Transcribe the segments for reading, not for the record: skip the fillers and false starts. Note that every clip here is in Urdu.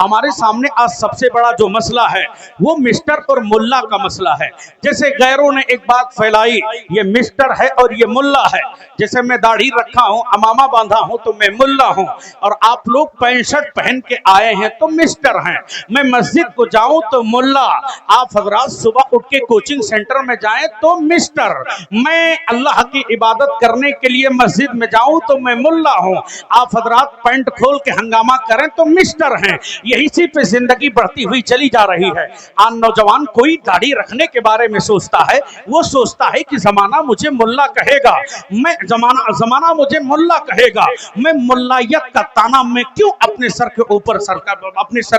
ہمارے سامنے آج سب سے بڑا جو مسئلہ ہے وہ مسٹر اور ملا کا مسئلہ ہے. جیسے غیروں نے ایک بات پھیلائی یہ مسٹر ہے اور یہ ملا ہے. جیسے میں داڑھی رکھا ہوں امامہ باندھا ہوں تو میں ملا ہوں, اور آپ لوگ پینٹ شرٹ پہن کے آئے ہیں تو مسٹر ہیں. میں مسجد کو جاؤں تو ملا, آپ حضرات صبح اٹھ کے کوچنگ سینٹر میں جائیں تو مسٹر, میں اللہ کی عبادت کرنے کے لیے مسجد میں جاؤں تو میں ملا ہوں, آپ حضرات پینٹ کھول کے ہنگامہ کریں تو مسٹر ہیں. یہی سی پہ زندگی بڑھتی ہوئی چلی جا رہی ہے. آج نوجوان کوئی داڑھی رکھنے کے بارے میں سوچتا ہے, وہ سوچتا ہے کہ زمانہ مجھے ملا کہے گا, میں زمانہ مجھے ملا کہے گا, میں ملائیت کا تانا میں کیوں اپنے سر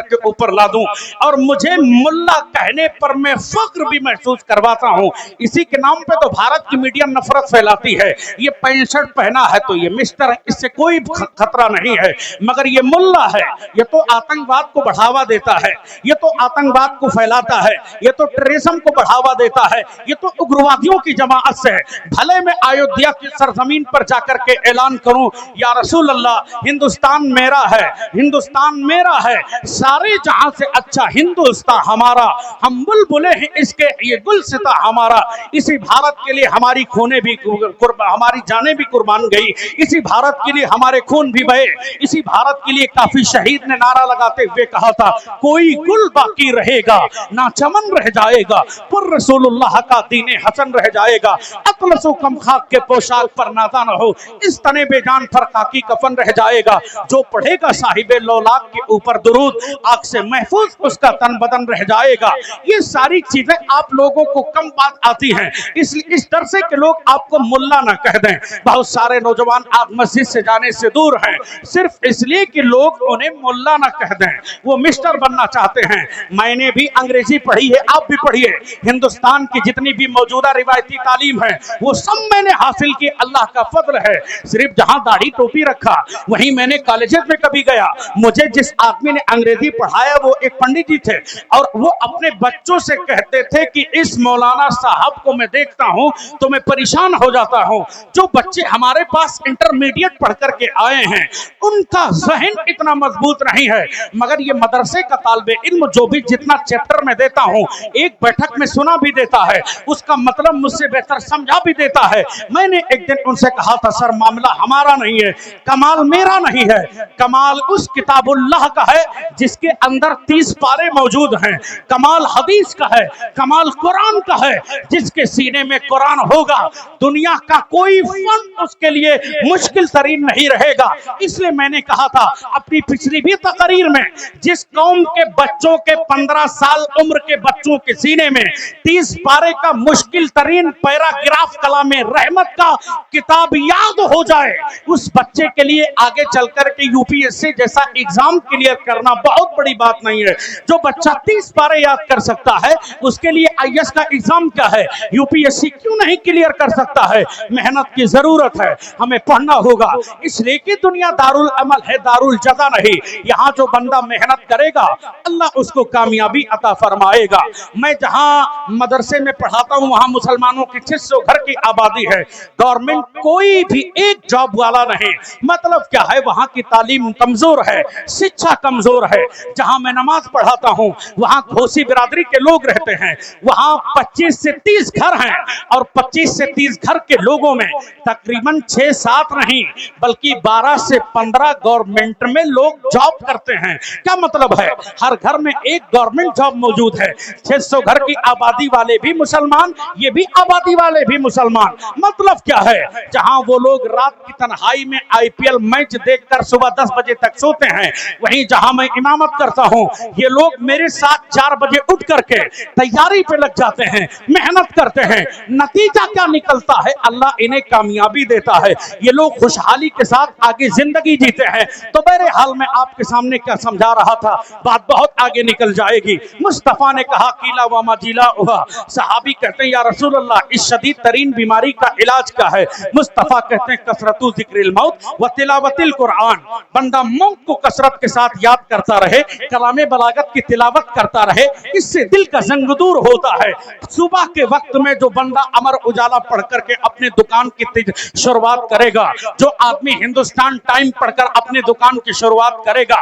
کے اوپر لا دوں, اور مجھے ملا کہنے پر میں فخر بھی محسوس کرواتا ہوں. اسی کے نام پہ تو بھارت کی میڈیا نفرت پھیلاتی ہے. یہ پینٹ شرٹ پہنا ہے تو یہ مسٹر ہے, اس سے کوئی خطرہ نہیں ہے, مگر یہ ملا ہے, یہ تو آتنکواد کو بڑھاوا دیتا ہے, یہ تو آتنکواد کو پھیلاتا ہے, یہ تو ٹیررزم کو بڑھاوا دیتا ہے, یہ تو اگروادیوں کی جماعت سے ہے. بھلے میں ایودھیا کی سرزمین پر جا کر کے اعلان کروں یا رسول اللہ ہندوستان میرا ہے, ہندوستان میرا ہے, سارے جہاں سے اچھا ہندوستان ہمارا, ہم بلبلے ہیں اس کے, یہ گلستہ ہمارا, اسی بھارت کے لیے ہماری ہماری جانیں بھی قربان گئی, اسی بھارت کے لیے ہمارے خون بھی بہے, اسی بھارت کے لیے کافی شہید نے نعرہ لگاتے ہوئے کہا تھا کوئی گل باقی رہے گا نہ چمن رہ جائے گا, پر رسول اللہ کا دین حسن رہ جائے گا, اطلس و کم خاک کے پوشاک پر نازا نہ ہو, اس تنے بے جان پر خاکی کفن رہ جائے گا, جو پڑھے گا صاحب لولاک کے اوپر درود آگ سے محفوظ اس کا تن بدن رہ جائے گا. یہ ساری چیزیں آپ لوگوں کو کم بات آتی ہیں, اس ڈر سے کہ لوگ آپ کو ملا نہ کہہ دیں. بہت سارے نوجوان آپ مسجد سے جانے سے دور ہیں صرف اس لیے کہ لوگ انہیں ملا نہ کہہ دیں, وہ مسٹر بننا چاہتے ہیں. میں نے بھی انگریزی پڑھی ہے, آپ بھی پڑھیے. ہندوستان کی جتنی بھی موجودہ روایتی تعلیم ہے وہ سب میں نے حاصل کی, اللہ کا فضل ہے. صرف جہاں داڑھی ٹوپی رکھا وہیں میں نے کالجز میں کبھی گیا, مجھے جس آدمی نے انگریزی پڑھایا وہ ایک پنڈت جی تھے, اور وہ اپنے بچوں سے کہتے تھے کہ اس مولانا صاحب کو میں دیکھتا ہوں تو میں پریشان ہو جاتا ہوں. جو بچے ہمارے پاس انٹرمیڈیٹ پڑھ کر کے آئے ہیں ان کا ذہن اتنا مضبوط نہیں ہے, مگر یہ مدرسے کا طالب علم جو بھی جتنا چیپٹر میں دیتا ہوں ایک بیٹھک میں سنا بھی دیتا ہے, اس کا مطلب مجھ سے بہتر سمجھا بھی دیتا ہے. میں نے ایک دن ان سے کہا تھا سر معاملہ ہمارا نہیں ہے, کمال میرا نہیں ہے, کمال اس کتاب اللہ کا ہے جس کے اندر 30 پارے موجود ہیں, کمال حدیث کا ہے, کمال قرآن کا ہے, جس کے سینے میں قرآن ہوگا دنیا کا کوئی فن اس کے لیے مشکل ترین نہیں رہے گا. اس لیے میں نے کہا تھا اپنی پچھلی بھی تقریر میں, جس قوم کے بچوں کے 15 سال عمر کے بچوں کے سینے میں 30 پارے کا مشکل ترین پیراگراف کلام رحمت کا کتاب یاد ہو جائے, اس بچے کے لیے آگے چل کر کے یو پی ایس سی جیسا ایگزام کلیئر کرنا بہت بڑی بات نہیں ہے. جو بچہ 30 پارے یاد کر سکتا ہے اس کے لیے آئی ایس کا ایگزام کیا ہے, یو پی ایس سی کیوں نہیں کلیئر کر سکتا ہے. محنت کی ضرورت ہے, ہمیں پڑھنا ہوگا, اس لیے کہ دنیا دارالعمل ہے دارالجزا نہیں. یہاں جو بندہ محنت کرے گا اللہ اس کو کامیابی عطا فرمائے گا. میں جہاں مدرسے میں پڑھاتا ہوں وہاں مسلمانوں کی 600 گھر کی آبادی ہے, گورنمنٹ کوئی بھی ایک جاب والا نہیں. مطلب کیا ہے, وہاں کی تعلیم کمزور ہے, شکشا کمزور ہے. جہاں میں نماز پڑھاتا ہوں وہاں گھوسی برادری کے لوگ رہتے ہیں, وہاں 25 سے 30 گھر ہیں, اور 25 سے 30 گھر کے لوگوں میں تقریباً 6-7 نہیں بلکہ 12 سے 15 گورنمنٹ میں لوگ جاب کرتے ہیں. کیا مطلب ہے, ہر گھر میں ایک گورنمنٹ جاب موجود ہے. 600 گھر کی آبادی والے بھی مسلمان, یہ بھی آبادی والے بھی مسلمان. مطلب کیا ہے, جہاں وہ لوگ رات کی تنہائی میں IPL میچ دیکھ کر صبح 10 بجے تک سوتے ہیں, وہیں جہاں میں امامت کرتا ہوں یہ لوگ میرے ساتھ 4 بجے اٹھ کر کے تیاری پہ لگ جاتے ہیں, محنت کرتے ہیں. نتیجہ کیا نکلتا ہے, اللہ انہیں کامیابی دیتا ہے, یہ لوگ خوشحالی کے ساتھ آگے زندگی جیتے ہیں. تو بہرحال میں آپ کے سامنے کیا سمجھا رہا تھا, بات بہت آگے نکل جائے گی. مصطفیٰ نے کہا قیلا وما جیلا ہوا, صحابی کہتے ہیں یا رسول اللہ اس شدید ترین بیماری کا علاج کیا ہے. مصطفیٰ کہتے ہیں کثرت ذکر الموت و تلاوت القرآن, بندہ موت کو کثرت کے ساتھ یاد کرتا رہے, کلام بلاغت کی تلاوت کرتا رہے, اس سے دل کا زنگ دور ہوتا ہے. صبح کے وقت میں جو بندہ امر اجالا پڑھ کر کے اپنے دکان کی شروعات کرے گا, جو آدمی ہندوستان ٹائم پڑھ کر اپنے دکان کی شروعات کرے گا,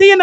3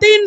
3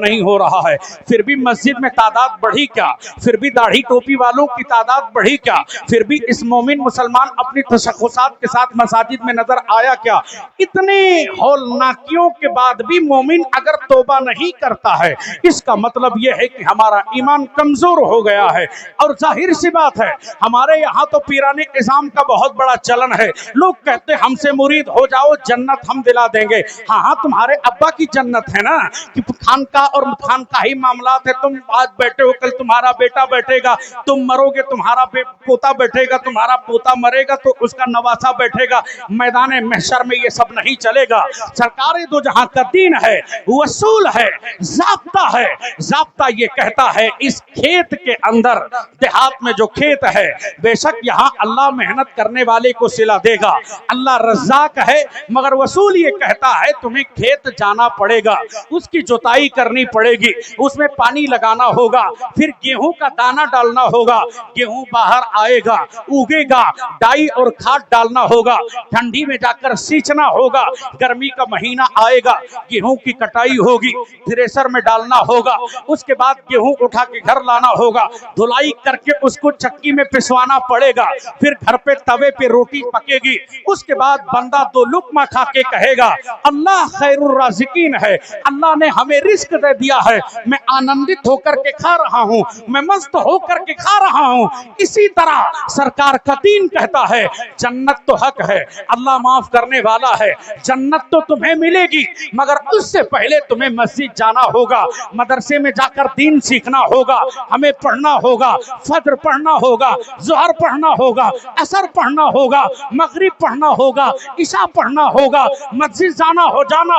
نہیں ہو رہا ہے، پھر بھی مسجد میں تعداد بڑھی کیا، پھر بھی داڑھی ٹوپی والوں کی تعداد بڑھی کیا، پھر بھی اس مومن مسلمان اپنی تشخصات کے ساتھ مساجد میں نظر آیا کیا؟ اتنے ہولناکیوں کے بعد بھی مومن اگر توبہ نہیں کرتا ہے، اس کا مطلب یہ ہے کہ ہمارا ایمان کمزور ہو گیا ہے۔ اور ظاہر سی بات ہے، ہمارے یہاں تو پیران اعظام کا بہت بڑا چلن ہے، لوگ کہتے ہم سے مرید ہو جاؤ جنت ہم دلا دیں گے۔ ہاں تمہارے ابا کی جنت ہے نا، کہ خانقاہ اور خانقاہی معاملات ہے، تم آج بیٹھے ہو کل تمہارا بیٹا بیٹھے گا، تم مرو گے تمہارا پوتا بیٹھے گا، تمہارا پوتا مرے گا تو اس کا نواسا بیٹھے گا۔ میدان محشر میں یہ سب نہیں چلے گا۔ سرکار دو جہاں کا دین ہے، اصول ہے، ضابطہ ہے۔ ضابطہ یہ کہتا ہے اس کھیت کے اندر، دیہات میں جو کھیت ہے، بے شک یہاں اللہ محنت کرنے والے کو صلہ دے گا، اللہ رزاق ہے، مگر اصول یہ کہتا ہے تمہیں کھیت جانا پڑے گا، اس کی جوتائی کرنی پڑے گی، اس میں پانی لگانا ہوگا، پھر گیہوں کا دانہ ڈالنا ہوگا، گیہوں باہر آئے گا، اگے گا، ڈائی اور کھاد ڈالنا ہوگا، ٹھنڈی میں جا کر سینچنا ہوگا، گرمی کا مہینہ آئے گا، گیہوں کی کٹائی ہوگی، تھریشر میں ڈالنا ہوگا، اس کے بعد گیہوں اٹھا کے گھر لانا ہوگا، دھلائی کر کے اس کو چکی میں پسوانا پڑے گا، پھر گھر پہ توے پہ روٹی پکے گی، اس کے بعد بندہ دو لقمہ کھا کے کہے گا اللہ خیر الرازقین ہے، اللہ نے ہمیں رزق دے دیا ہے، میں آنندت ہو کر کے کھا رہا ہوں، میں مست ہو کر کے کھا رہا ہوں۔ اسی طرح سرکار کا دین کہتا ہے جنت تو حق ہے، اللہ معاف کرنے والا ہے، جنت تو تمہیں ملے گی، مگر اس سے پہلے تمہیں مسجد جانا ہوگا، مدرسے میں جا کر دین سیکھنا ہوگا، ہمیں پڑھنا ہوگا، فجر پڑھنا ہوگا، ظہر پڑھنا ہوگا، عصر پڑھنا ہوگا، مغرب پڑھنا ہوگا، عشاء پڑھنا ہوگا، مسجد جانا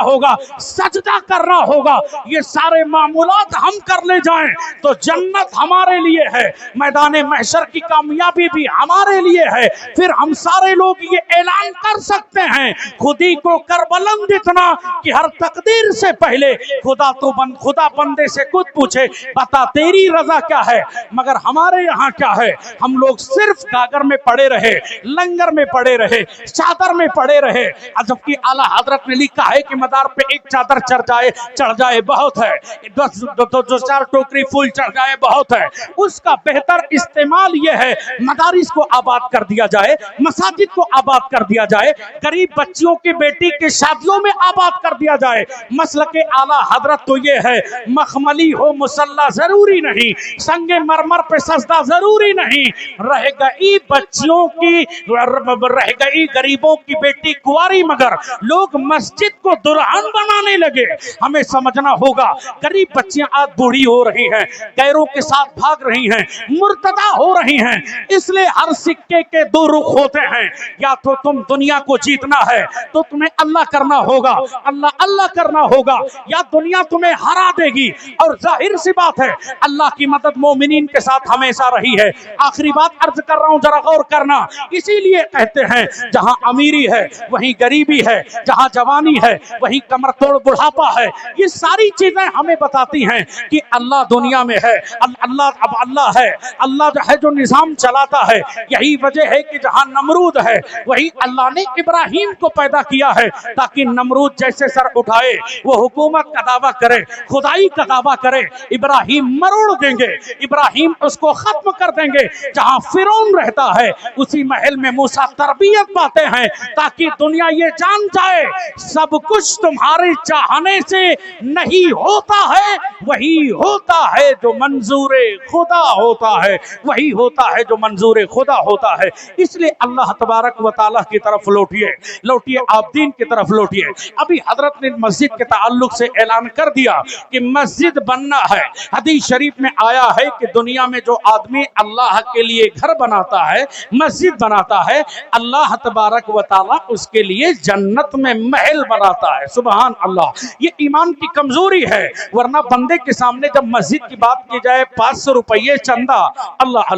ہوگا، سجدہ کرنا ہوگا۔ یہ سارے معمولات ہم کر لے جائیں تو جنت ہمارے لیے ہے، میدان محشر کی کامیابی بھی ہمارے لیے ہے۔ پھر ہم سارے لوگ یہ اعلان کر سکتے ہیں خودی کو کر بلند اتنا کہ ہر تقدیر سے پہلے خدا بندے سے خود پوچھے بتا تیری رضا کیا ہے۔ مگر ہمارے یہاں کیا ہے، ہم لوگ صرف گاگر میں پڑے رہے، لنگر میں پڑے رہے، چادر میں پڑے رہے، جبکہ اعلیٰ حضرت نے لکھا ہے کہ مدار پہ ایک چادر چڑھ جائے بہت ہے، دو چار ٹوکری پھول چڑھ جائے بہت ہے۔ اس کا بہتر استعمال یہ ہے مدارس کو آباد کر دیا جائے، مساجد کو آباد کر دیا جائے، غریب بچیوں کی بیٹی کے شادیوں میں آباد کر دیا جائے۔ مسلک اعلیٰ حضرت تو یہ ہے مخملی ہو مسلح ضروری نہیں، سنگ مرمر پہ سجدہ ضروری نہیں، رہ گئی بچیوں کی، رہ گئی غریبوں کی بیٹی کنواری، مگر لوگ مسجد کو دلہن بنانے لگے۔ ہمیں سمجھنا ہوگا غریب بچیاں آج بوڑھی ہو رہی ہیں، غیروں کے ساتھ بھاگ رہی ہیں، مرتدہ ہو رہی ہیں۔ اس لیے ہر سکے کے دو رخ ہوتے ہیں، یا تو تم دنیا کو جیتنا ہے تو تمہیں اللہ کرنا ہوگا، اللہ کرنا ہوگا، یا دنیا تمہیں ہرا دے گی۔ اور ظاہر سی بات ہے اللہ کی مدد مومنین کے ساتھ ہمیشہ رہی ہے۔ آخری بات عرض کر رہا ہوں، ذرا غور کرنا۔ اسی لیے کہتے ہیں جہاں امیری ہے وہیں غریبی ہے، جہاں جوانی ہے وہیں کمر توڑ بڑھاپا ہے۔ یہ ساری چیزیں ہمیں بتاتی ہیں کہ اللہ دنیا میں ہے، اللہ ہے، اللہ جو ہے جو نظام چلاتا ہے۔ یہی وجہ ہے کہ جہاں نمرود ہے وہی اللہ نے ابراہیم کو پیدا کیا ہے تاکہ نمرود جیسے سر اٹھائے وہ حکومت کا دعویٰ کرے، خدائی کا دعویٰ کرے، ابراہیم مروڑ دیں گے، ابراہیم اس کو ختم کر دیں گے۔ جہاں فرعون رہتا ہے اسی محل میں موسیٰ تربیت پاتے ہیں تاکہ دنیا یہ جان جائے سب کچھ تمہارے چاہنے سے نہیں ہوتا ہے، وہی ہوتا ہے جو منظور خدا ہوتا ہے، وہی ہوتا ہے جو منظور خدا ہوتا ہے۔ اس لیے اللہ تبارک و تعالیٰ کی طرف لوٹیے، آپ دین کی طرف لوٹیے۔ ابھی حضرت نے مسجد کے تعلق سے اعلان کر دیا کہ مسجد بننا ہے۔ حدیث شریف میں آیا ہے کہ دنیا میں جو آدمی اللہ کے لیے گھر بناتا ہے، مسجد بناتا ہے، اللہ تبارک و تعالیٰ اس کے لیے جنت میں محل بناتا ہے۔ سبحان اللہ، یہ ایمان کی کمزوری ہے، ورنہ بندے کے سامنے جب مسجد کی بات کی جائے 500 روپئے چندہ، اللہ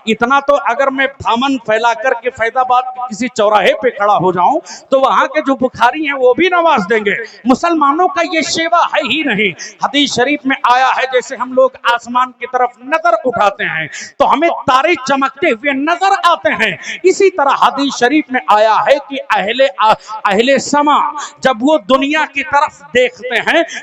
اتنا تو اگر میں دامن پھیلا کر کے فیض آباد کے کسی چوراہے پہ کھڑا ہو جاؤں تو وہاں کے جو بخاری ہیں وہ بھی نواز دیں گے۔ مسلمانوں کا یہ شیوا ہے ہی نہیں۔ حدیث شریف میں آیا ہے جیسے ہم لوگ آسمان کی طرف نظر اٹھاتے ہیں تو ہمیں تارے چمکتے ہوئے نظر آتے ہیں، اسی طرح حدیث شریف میں آیا ہے کہ اہل سما جب وہ دنیا کی طرف دیکھتے ہیں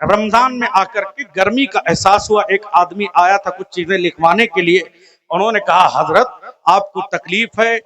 رمضان میں آ کر کے گرمی کا احساس ہوا، ایک آدمی آیا تھا کچھ چیزیں لکھوانے کے لیے، انہوں نے کہا حضرت آپ کو تکلیف ہے،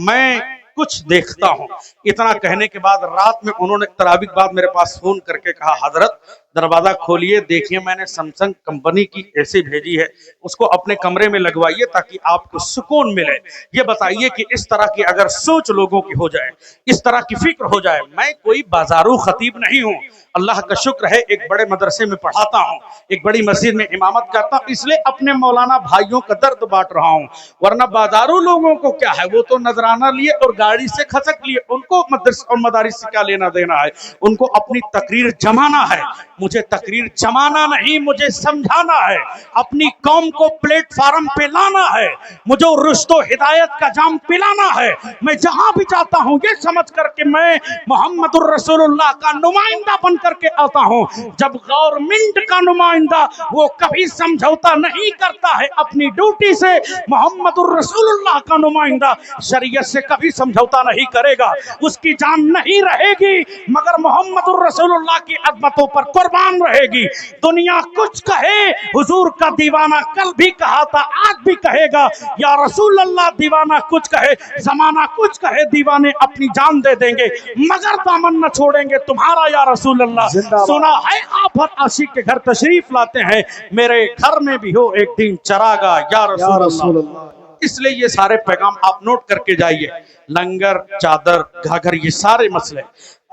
میں کچھ دیکھتا ہوں۔ اتنا کہنے کے بعد رات میں انہوں نے تراویح کے بعد میرے پاس فون کر کے کہا حضرت دروازہ کھولیے، دیکھیے میں نے سیمسنگ کمپنی کی ایسی بھیجی ہے، اس کو اپنے کمرے میں لگوائیے تاکہ آپ کو سکون ملے۔ یہ بتائیے کہ اس طرح کی اگر سوچ لوگوں کی ہو جائے، اس طرح کی فکر ہو جائے، میں کوئی بازارو خطیب نہیں ہوں، اللہ کا شکر ہے ایک بڑے مدرسے میں پڑھاتا ہوں، ایک بڑی مسجد میں امامت کرتا ہوں، اس لیے اپنے مولانا بھائیوں کا درد بانٹ رہا ہوں، ورنہ بازارو لوگوں کو کیا ہے، وہ تو نذرانہ لیے اور گاڑی سے کھسک لیے، ان کو مدرسے اور مدارس سے کیا لینا دینا ہے، ان کو اپنی تقریر جمانا ہے، مجھے تقریر جمانا نہیں، مجھے سمجھانا ہے، اپنی قوم کو پلیٹ فارم پہ لانا ہے، مجھے رشد و ہدایت کا جام پلانا ہے، میں جہاں بھی جاتا ہوں یہ سمجھ کر کہ میں محمد الرسول اللہ کا نمائندہ بن کر کے آتا ہوں۔ جب گورنمنٹ کا نمائندہ وہ کبھی سمجھوتا نہیں کرتا ہے اپنی ڈیوٹی سے، محمد الرسول اللہ کا نمائندہ شریعت سے کبھی سمجھوتا نہیں کرے گا، اس کی جان نہیں رہے گی مگر محمد الرسول اللہ کی عظمتوں پر قربان رہے گی۔ دنیا کچھ کہے، حضور کا دیوانہ کل بھی کہا تھا، آج بھی کہے گا، یا رسول اللہ دیوانہ کچھ کہے، زمانہ کچھ کہے، دیوانے اپنی جان دے دیں گے مگر دامن نہ چھوڑیں گے تمہارا یا رسول اللہ۔ سنا ہے آپ ہر عاشق کے گھر تشریف لاتے ہیں، میرے گھر میں بھی ہو ایک دن چراغا یا رسول اللہ۔ اس لیے یہ سارے پیغام آپ نوٹ کر کے جائیے، لنگر، چادر، گھاگھر، یہ سارے مسئلے۔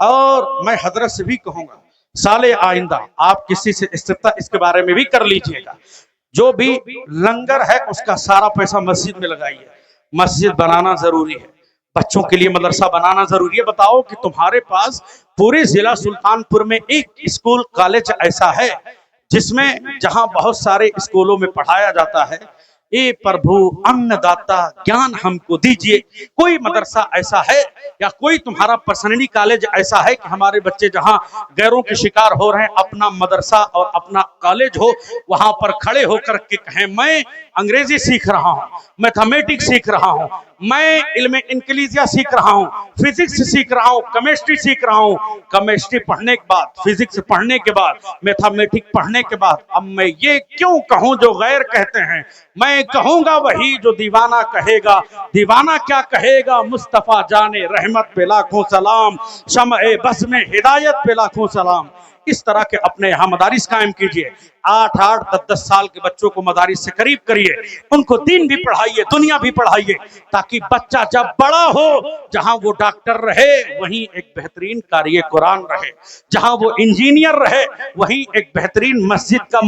اور میں حضرت سے بھی کہوں گا سال آئندہ آپ کسی سے استفتاء اس کے بارے میں بھی کر لیجئے گا، جو بھی لنگر ہے اس کا سارا پیسہ مسجد میں لگائیے، مسجد بنانا ضروری ہے، بچوں کے لیے مدرسہ بنانا ضروری ہے۔ بتاؤ کہ تمہارے پاس پورے ضلع سلطان پور میں ایک اسکول کالج ایسا ہے جس میں جہاں بہت سارے اسکولوں میں پڑھایا جاتا ہے، اے پربھو ان داتا گیان ہم کو دیجئے، کوئی مدرسہ ایسا ہے یا کوئی تمہارا پرسنلی کالج ایسا ہے کہ ہمارے بچے جہاں غیروں کے شکار ہو رہے ہیں، اپنا مدرسہ اور اپنا کالج ہو، وہاں پر کھڑے ہو کر کے کہیں میں انگریزی سیکھ رہا ہوں، میتھمیٹکس سیکھ رہا ہوں، میں علم انگلیزیہ سیکھ رہا ہوں، فزکس سیکھ رہا ہوں، کیمسٹری سیکھ رہا ہوں، کیمسٹری پڑھنے کے بعد، فزکس پڑھنے کے بعد، میتھمیٹکس پڑھنے کے بعد اب میں یہ کیوں کہوں جو غیر کہتے ہیں، میں کہوں گا وہی جو دیوانہ کہے گا۔ دیوانہ کیا کہے گا؟ مصطفیٰ جان رحمت پہ لاکھوں سلام، شمع بزم ہدایت پہ لاکھوں سلام۔ اس طرح کے اپنے یہاں مدارس قائم کیجئے، 8-8 10-10 سال کے بچوں کو مدارس سے قریب کریے، ان کو دین بھی پڑھائیے، دنیا بھی پڑھائیے، تاکہ بچہ جب بڑا ہو جہاں وہ ڈاکٹر رہے وہیں ایک بہترین قاری قرآن رہے، جہاں وہ انجینئر رہے وہیں ایک بہترین مسجد کا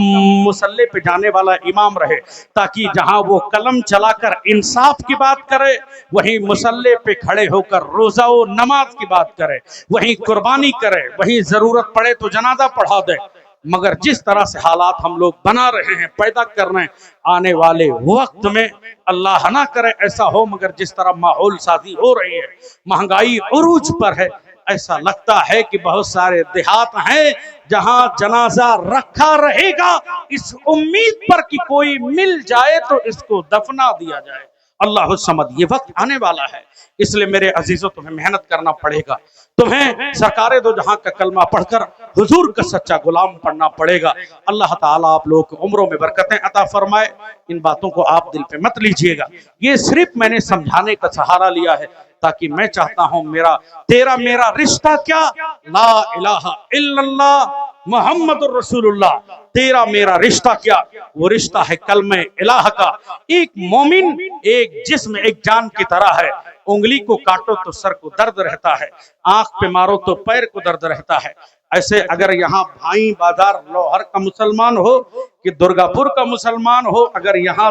مصلی پہ جانے والا امام رہے، تاکہ جہاں وہ قلم چلا کر انصاف کی بات کرے وہیں مصلی پہ کھڑے ہو کر روزہ و نماز کی بات کرے، وہیں قربانی کرے، وہیں ضرورت پڑے تو جنازہ پڑھا دے۔ مگر جس طرح سے حالات ہم لوگ بنا رہے ہیں، پیدا کر رہے ہیں، آنے والے وقت میں اللہ نہ کرے ایسا ہو، مگر جس طرح ماحول سازی ہو رہی ہے، مہنگائی عروج پر ہے، ایسا لگتا ہے کہ بہت سارے دیہات ہیں جہاں جنازہ رکھا رہے گا اس امید پر کہ کوئی مل جائے تو اس کو دفنا دیا جائے۔ اللہ الصمد، یہ وقت آنے والا ہے، اس لیے میرے عزیزوں تمہیں محنت کرنا پڑے گا، تمہیں سرکار دو جہاں کا کلمہ پڑھ کر حضور کا سچا غلام پڑھنا پڑے گا۔ اللہ تعالیٰ آپ لوگوں کو عمروں میں برکتیں عطا فرمائے۔ ان باتوں کو آپ دل پہ مت لیجئے گا، یہ صرف میں نے سمجھانے کا سہارا لیا ہے، تاکہ میں چاہتا ہوں تیرا میرا رشتہ کیا؟ لا الہ الا اللہ محمد الرسول اللہ۔ تیرا میرا رشتہ کیا؟ وہ رشتہ ہے کلمہ الہ کا۔ ایک مومن ایک جسم ایک جان کی طرح ہے، انگلی کو کاٹو تو سر کو درد رہتا ہے، آنکھ پہ مارو تو پیر کو درد رہتا ہے۔ ایسے اگر یہاں بھائی بازار لوہر کا مسلمان ہو کہ درگا پور کا مسلمان ہو، اگر یہاں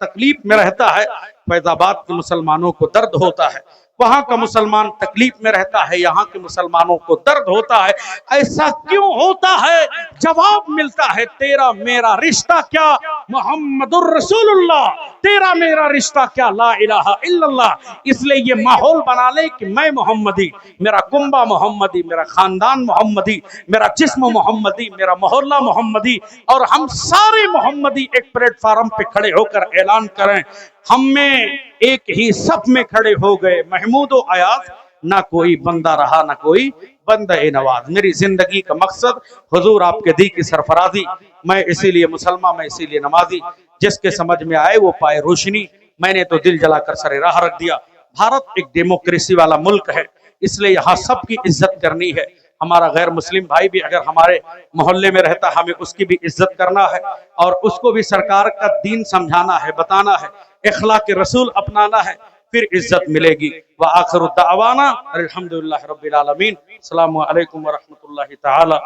تکلیف میں رہتا ہے، فیض آباد کے مسلمانوں کو درد ہوتا ہے، وہاں کا مسلمان تکلیف میں رہتا ہے، یہاں کے مسلمانوں کو درد ہوتا ہے۔ ایسا کیوں ہوتا ہے؟ جواب ملتا ہے، تیرا میرا رشتہ کیا؟ محمد الرسول اللہ۔ تیرا میرا رشتہ کیا؟ لا الہ الا اللہ۔ اس لیے یہ ماحول بنا لے کہ میں محمدی، میرا کنبہ محمدی، میرا خاندان محمدی، میرا جسم محمدی، میرا محلہ محمدی، اور ہم سارے محمدی ایک پلیٹ فارم پہ کھڑے ہو کر اعلان کریں، ہم میں ایک ہی صف میں کھڑے ہو گئے محمود و ایاز، نہ کوئی بندہ رہا نہ کوئی بندہ نواز. میری زندگی کا مقصد حضور آپ کے دی کی سرفرازی. میں اسی لیے مسلمان، میں اسی لیے نمازی. جس کے سمجھ میں آئے وہ پائے روشنی. میں نے تو دل جلا کر سر راہ رکھ دیا. بھارت ایک ڈیموکریسی والا ملک ہے، اس لیے یہاں سب کی عزت کرنی ہے. ہمارا غیر مسلم بھائی بھی اگر ہمارے محلے میں رہتا، ہمیں اس کی بھی عزت کرنا ہے، اور اس کو بھی سرکار کا دین سمجھانا ہے، بتانا ہے، اخلاق رسول اپنانا ہے، پھر عزت ملے گی. وآخر الدعوانا الحمدللہ رب العالمین. السلام علیکم ورحمۃ اللہ تعالی.